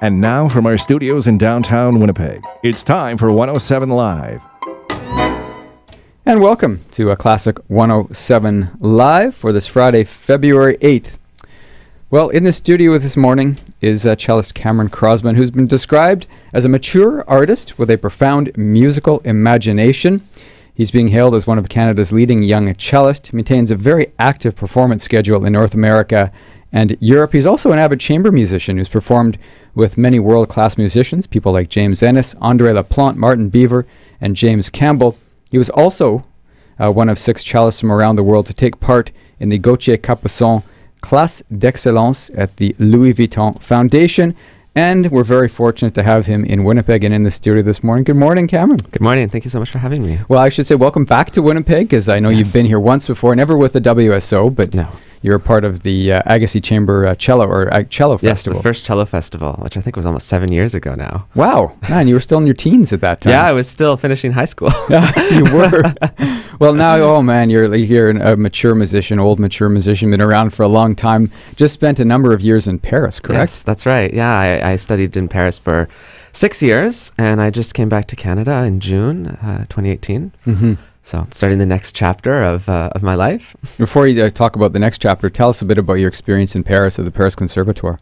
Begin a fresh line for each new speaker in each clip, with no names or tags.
And now from our studios in downtown Winnipeg, it's time for 107 Live.
And welcome to a Classic 107 Live for this Friday, February 8th. Well, in the studio with this morning is cellist Cameron Crozman, who's been described as a mature artist with a profound musical imagination. He's being hailed as one of Canada's leading young cellists. He maintains a very active performance schedule in North America and Europe. He's also an avid chamber musician who's performed with many world-class musicians, people like James Ennis, André Laplante, Martin Beaver, and James Campbell. He was also one of 6 cellists from around the world to take part in the Gauthier Capuçon Classe d'Excellence at the Louis Vuitton Foundation. And we're very fortunate to have him in Winnipeg and in the studio this morning. Good morning, Cameron.
Good morning. Thank you so much for having me.
Well, I should say welcome back to Winnipeg, because I know you've been here once before, never with the WSO, but
no.
You're a part of the Agassiz Chamber Cello Festival.
Yes, the first cello festival, which I think was almost 7 years ago now.
Wow. Man, you were still in your teens at that time.
Yeah, I was still finishing high school.
You were. Well, now, oh man, you're a mature musician, old mature musician, been around for a long time. Just spent a number of years in Paris, correct?
Yes, that's right. Yeah, I studied in Paris for 6 years, and I just came back to Canada in June 2018. Mm-hmm. So starting the next chapter of my life.
Before you talk about the next chapter, tell us a bit about your experience in Paris at the Paris Conservatoire.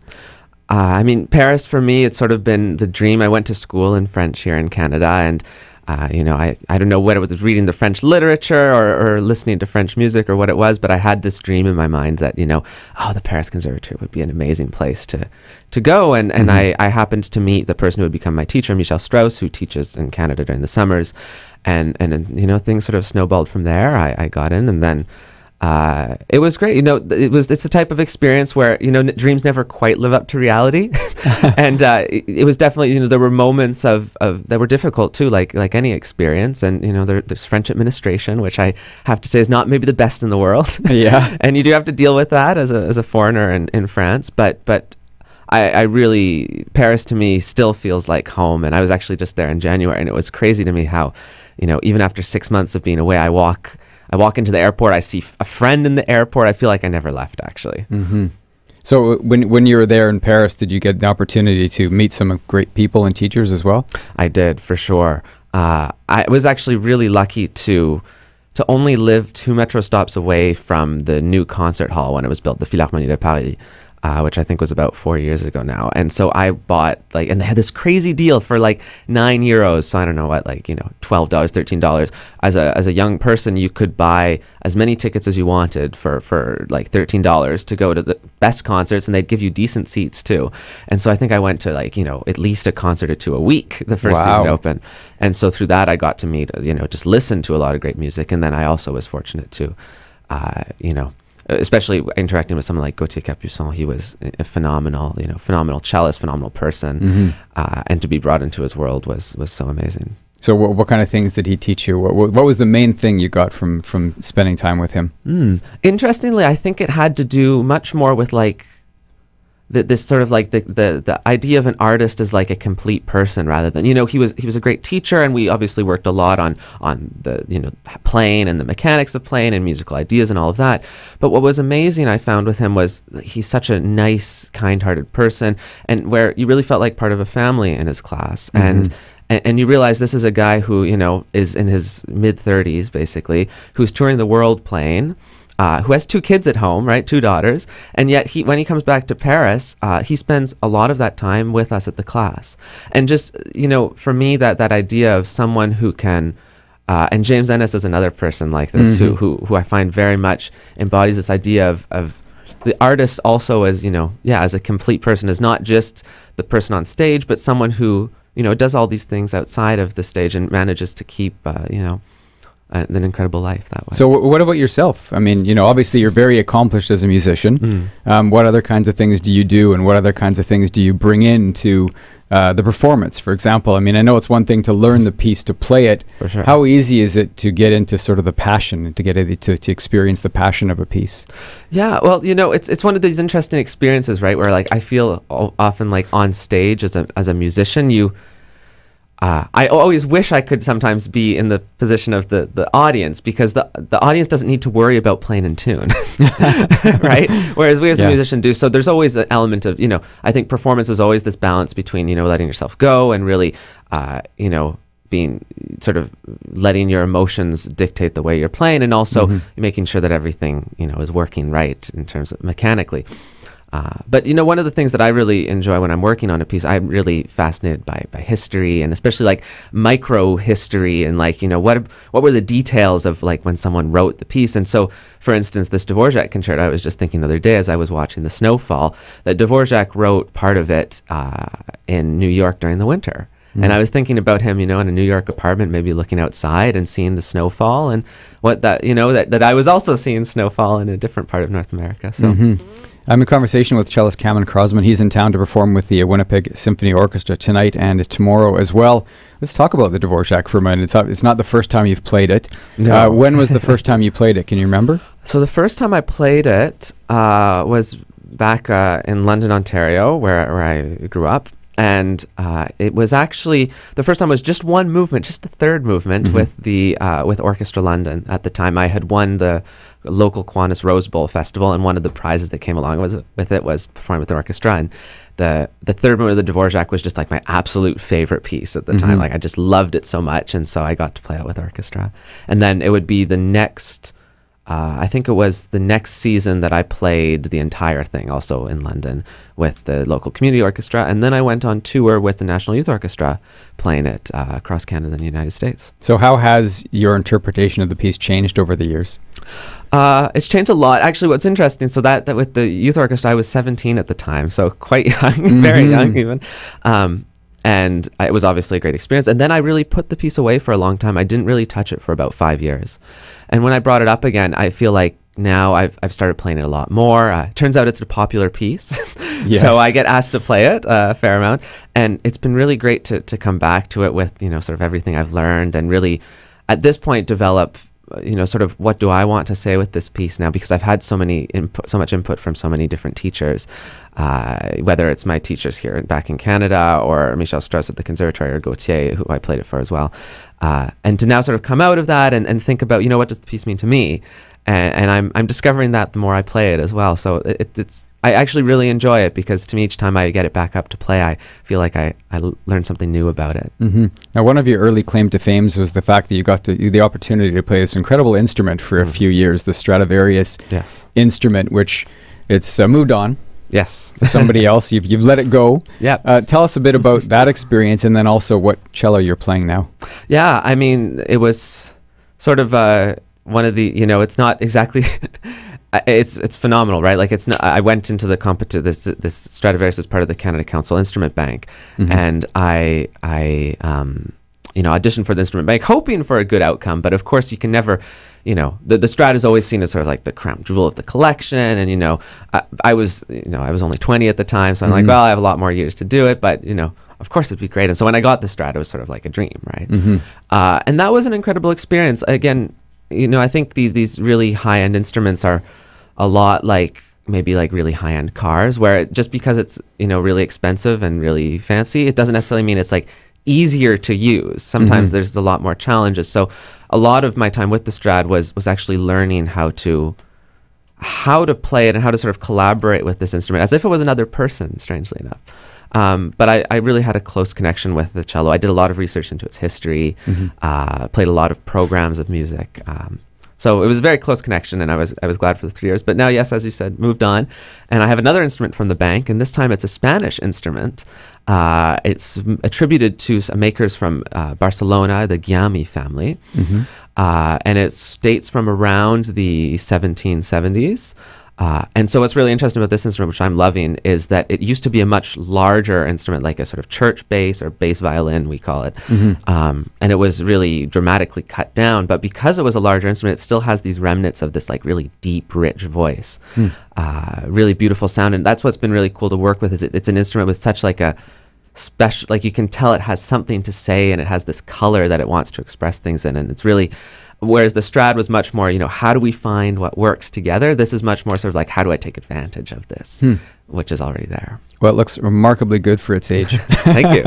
I mean, Paris for me, it's sort of been the dream. I went to school in French here in Canada, and I don't know what it was, reading the French literature or listening to French music or what it was, but I had this dream in my mind that, the Paris Conservatoire would be an amazing place to go. And I happened to meet the person who would become my teacher, Michel Strauss, who teaches in Canada during the summers. And things sort of snowballed from there. I got in, and then it was great. It's the type of experience where, dreams never quite live up to reality. And it was definitely, there were moments of that were difficult too, like any experience. And, there's French administration, which I have to say is not maybe the best in the world. Yeah. And you do have to deal with that as a foreigner in France. But I really, Paris to me still feels like home. And I was actually just there in January, and it was crazy to me how, even after 6 months of being away, I walk into the airport, I see a friend in the airport. I feel like I never left, actually. Mm-hmm.
So when you were there in Paris, did you get the opportunity to meet some great people and teachers as well?
I did, for sure. I was actually really lucky to only live 2 metro stops away from the new concert hall when it was built, the Philharmonie de Paris. Which I think was about 4 years ago now. And so I bought and they had this crazy deal for €9. So I don't know what, $12, $13. As a young person, you could buy as many tickets as you wanted for $13 to go to the best concerts, and they'd give you decent seats too. And so I think I went to at least a concert or 2 a week the first season open. And so through that, I got to meet, just listen to a lot of great music. And then I also was fortunate to, especially interacting with someone like Gauthier Capuçon. He was a phenomenal cellist, phenomenal person. Mm-hmm. And to be brought into his world was so amazing.
So what kind of things did he teach you? What was the main thing you got from spending time with him?
Interestingly, I think it had to do much more with this sort of the idea of an artist as a complete person, rather than, he was a great teacher, and we obviously worked a lot on the playing and the mechanics of playing and musical ideas and all of that. But what was amazing I found with him was he's such a nice, kind-hearted person, and where you really felt like part of a family in his class. Mm-hmm. And you realize this is a guy who is in his mid-30s basically, who's touring the world playing. Who has 2 kids at home, right? 2 daughters. And yet when he comes back to Paris, he spends a lot of that time with us at the class. And just, for me, that idea of someone who can, and James Ennis is another person like this, mm-hmm. who I find very much embodies this idea of the artist also as, as a complete person, is not just the person on stage, but someone who, does all these things outside of the stage and manages to keep, an incredible life that way.
So what about yourself? I mean, obviously you're very accomplished as a musician. Mm. What other kinds of things do you do, and what other kinds of things do you bring into the performance, for example? I mean, I know it's one thing to learn the piece, to play it.
For sure. How
easy is it to get into sort of the passion, and to get to experience the passion of a piece?
Yeah, well, it's one of these interesting experiences, right, where I feel often on stage as a musician, I always wish I could sometimes be in the position of the audience, because the audience doesn't need to worry about playing in tune, right? Whereas we as a musician do. So there's always an element of, I think performance is always this balance between, letting yourself go and really, being sort of letting your emotions dictate the way you're playing, and also making sure that everything, is working right in terms of mechanically. But one of the things that I really enjoy when I'm working on a piece, I'm really fascinated by history, and especially like micro history, and like what were the details of like when someone wrote the piece. And so, for instance, this Dvorak concerto, I was just thinking the other day as I was watching the snowfall, that Dvorak wrote part of it in New York during the winter. And I was thinking about him, in a New York apartment, maybe looking outside and seeing the snowfall, and what that, that I was also seeing snowfall in a different part of North America. So.
I'm in conversation with cellist Mann Crozman. He's in town to perform with the Winnipeg Symphony Orchestra tonight and tomorrow as well. Let's talk about the Dvorak for a minute. It's not the first time you've played it. No. When was the first time you played it? Can you remember? So
the first time I played it was back in London, Ontario, where I grew up. And it was actually, the first time was just one movement, just the third movement with Orchestra London. At the time, I had won the local Kiwanis Rose Bowl Festival, and one of the prizes that came along with it was performing with the orchestra. And the third movement of the Dvorak was just like my absolute favorite piece at the time. Like I just loved it so much, and so I got to play it with orchestra. And then it would be the next, I think it was the next season that I played the entire thing, also in London with the local community orchestra. And then I went on tour with the National Youth Orchestra, playing it across Canada and the United States.
So how has your interpretation of the piece changed over the years?
It's changed a lot. Actually, what's interesting, so that with the youth orchestra, I was 17 at the time, so quite young, very young even. And it was obviously a great experience. And then I really put the piece away for a long time. I didn't really touch it for about 5 years. And when I brought it up again, I feel like now I've started playing it a lot more. Turns out it's a popular piece. Yes. So I get asked to play it a fair amount. And it's been really great to come back to it with, sort of everything I've learned, and really at this point develop, sort of what do I want to say with this piece now, because I've had so much input from so many different teachers, whether it's my teachers here back in Canada, or Michel Strauss at the Conservatory, or Gautier, who I played it for as well. And to now sort of come out of that and think about, what does the piece mean to me? And I'm discovering that the more I play it as well. So I actually really enjoy it, because to me, each time I get it back up to play, I feel like I learned something new about it.
Now, one of your early claim to fame was the fact that you got the opportunity to play this incredible instrument for a few years, the Stradivarius instrument, which it's moved on.
Yes.
To somebody else. You've let it go.
Yeah.
Tell us a bit about that experience, and then also what cello you're playing now.
Yeah, I mean, it was sort of one of the, it's not exactly... It's phenomenal, right? Like it's not, I went into the this Stradivarius is part of the Canada Council Instrument Bank, and I auditioned for the Instrument Bank hoping for a good outcome, but of course you can never, the Strad is always seen as sort of like the crown jewel of the collection, and I was only 20 at the time, so I'm like, well, I have a lot more years to do it, but of course it'd be great. And so when I got the Strad, it was sort of like a dream, right? And that was an incredible experience. Again, I think these really high-end instruments are a lot like maybe like really high-end cars, where just because it's really expensive and really fancy, it doesn't necessarily mean it's like easier to use. Sometimes there's a lot more challenges. So a lot of my time with the Strad was actually learning how to play it and how to sort of collaborate with this instrument as if it was another person, strangely enough. But I really had a close connection with the cello. I did a lot of research into its history, played a lot of programs of music. So it was a very close connection, and I was glad for the 3 years. But now, yes, as you said, moved on, and I have another instrument from the bank, and this time it's a Spanish instrument. It's attributed to makers from Barcelona, the Guillaume family, and it dates from around the 1770s. And so what's really interesting about this instrument, which I'm loving, is that it used to be a much larger instrument, like a sort of church bass or bass violin, we call it. And it was really dramatically cut down. But because it was a larger instrument, it still has these remnants of this like really deep, rich voice. Really beautiful sound. And that's what's been really cool to work with, is it's an instrument with such like a special, like you can tell it has something to say, and it has this color that it wants to express things in. And it's really... Whereas the Strad was much more, how do we find what works together? This is much more sort of like, how do I take advantage of this, which is already there.
Well, it looks remarkably good for its age.
Thank you.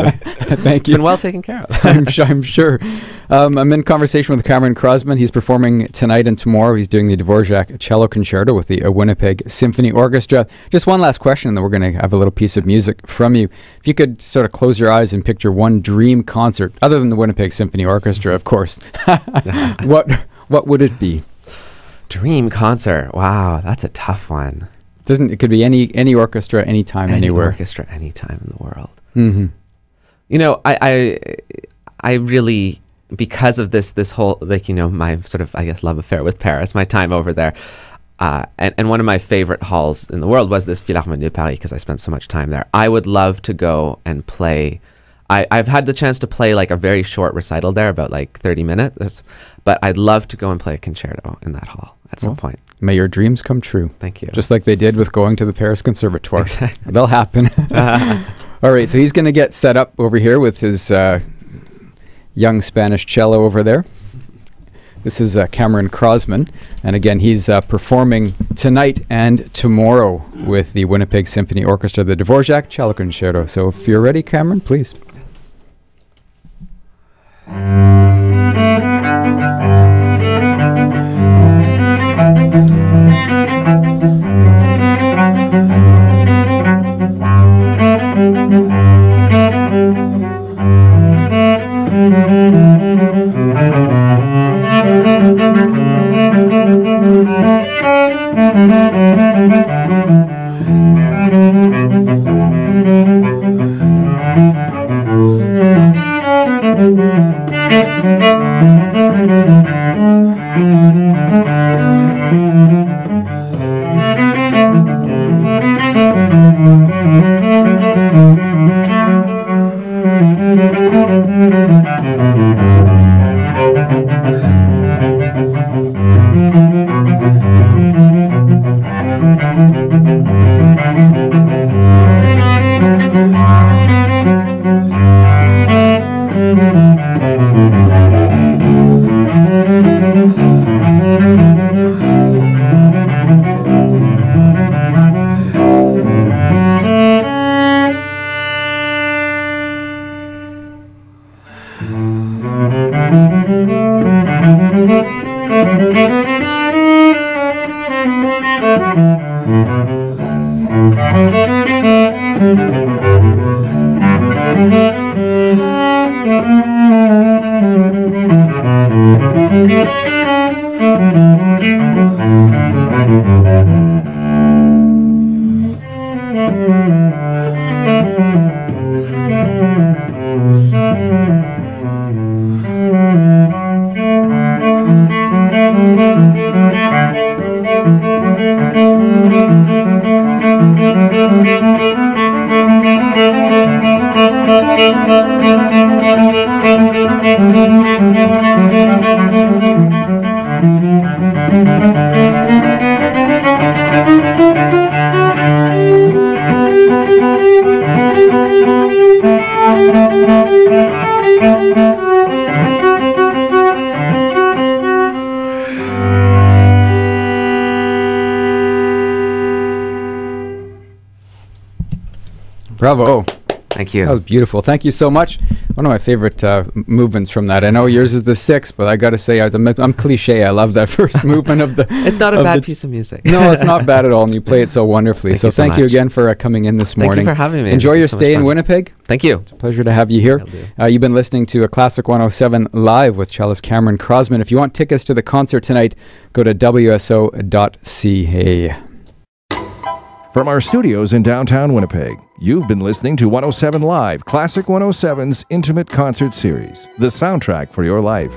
Thank
It's
you.
been well taken care of.
I'm sure. I'm in conversation with Cameron Crozman. He's performing tonight and tomorrow. He's doing the Dvorak Cello Concerto with the Winnipeg Symphony Orchestra. Just one last question, and then we're going to have a little piece of music from you. If you could sort of close your eyes and picture one dream concert, other than the Winnipeg Symphony Orchestra, of course, what would it be?
Dream concert. Wow, that's a tough one.
It could be any orchestra, anytime, anywhere.
Orchestra, anytime in the world.
Mm-hmm.
You know, I really, because of this whole, like, you know, my sort of, I guess, love affair with Paris, my time over there, and one of my favorite halls in the world was this Philharmonie de Paris, because I spent so much time there. I would love to go and play. I've had the chance to play like a very short recital there, about like 30 minutes, but I'd love to go and play a concerto in that hall at some point.
May your dreams come true.
Thank you.
Just like they did with going to the Paris Conservatoire.
Exactly.
They'll happen. All right, so he's going to get set up over here with his young Spanish cello over there. This is Cameron Crozman, and again, he's performing tonight and tomorrow with the Winnipeg Symphony Orchestra, the Dvorak Cello Concerto. So if you're ready, Cameron, please. Bravo.
Thank you.
That was beautiful. Thank you so much. One of my favorite movements from that. I know yours is the sixth, but I got to say, I'm cliche. I love that first movement of the...
It's not a bad piece of music.
No, it's not bad at all, and you play it so wonderfully. Thank you again for coming in this morning.
Thank you for having me.
Enjoy your stay in Winnipeg.
Thank you.
It's a pleasure to have you here. You've been listening to a Classic 107 Live with cellist Cameron Crozman. If you want tickets to the concert tonight, go to wso.ca.
From our studios in downtown Winnipeg, you've been listening to 107 Live, Classic 107's Intimate Concert Series, the soundtrack for your life.